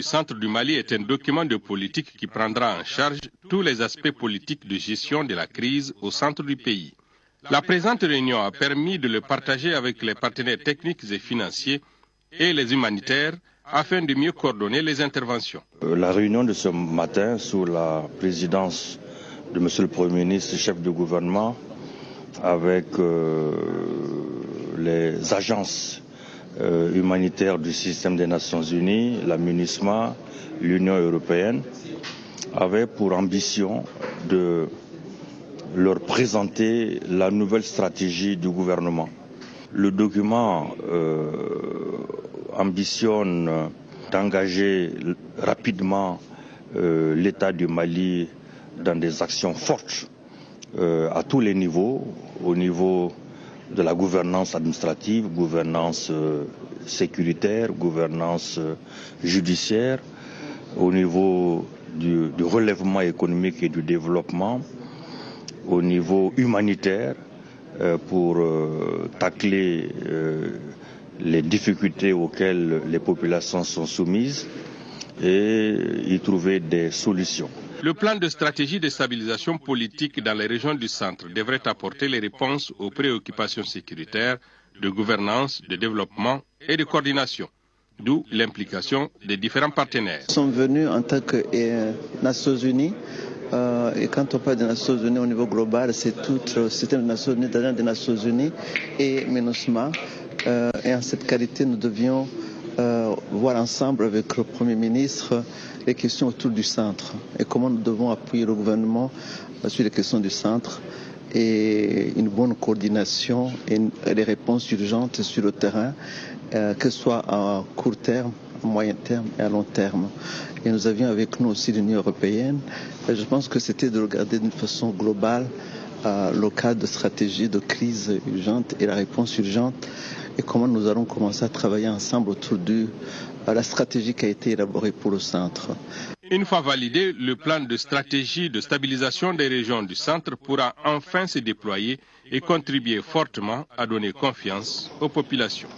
Le centre du Mali est un document de politique qui prendra en charge tous les aspects politiques de gestion de la crise au centre du pays. La présente réunion a permis de le partager avec les partenaires techniques et financiers et les humanitaires afin de mieux coordonner les interventions. La réunion de ce matin sous la présidence de M. le Premier ministre, chef de gouvernement, avec les agences humanitaires du système des Nations Unies, la MINUSMA, l'Union européenne, avait pour ambition de leur présenter la nouvelle stratégie du gouvernement. Le document ambitionne d'engager rapidement l'État du Mali dans des actions fortes à tous les niveaux, au niveau de la gouvernance administrative, gouvernance sécuritaire, gouvernance judiciaire, au niveau du relèvement économique et du développement, au niveau humanitaire pour tacler les difficultés auxquelles les populations sont soumises et y trouver des solutions. Le plan de stratégie de stabilisation politique dans les régions du centre devrait apporter les réponses aux préoccupations sécuritaires, de gouvernance, de développement et de coordination, d'où l'implication des différents partenaires. Nous sommes venus en tant que Nations Unies. Et quand on parle des Nations Unies au niveau global, c'est tout le système des Nations Unies, des Nations Unies et MINUSMA. Et en cette qualité, nous devions voir ensemble avec le Premier ministre les questions autour du centre et comment nous devons appuyer le gouvernement sur les questions du centre et une bonne coordination et des réponses urgentes sur le terrain, que ce soit à court terme, à moyen terme et à long terme. Et nous avions avec nous aussi l'Union européenne. Et je pense que c'était de regarder d'une façon globale le cadre de stratégie de crise urgente et la réponse urgente et comment nous allons commencer à travailler ensemble autour de la stratégie qui a été élaborée pour le centre. Une fois validé, le plan de stratégie de stabilisation des régions du centre pourra enfin se déployer et contribuer fortement à donner confiance aux populations.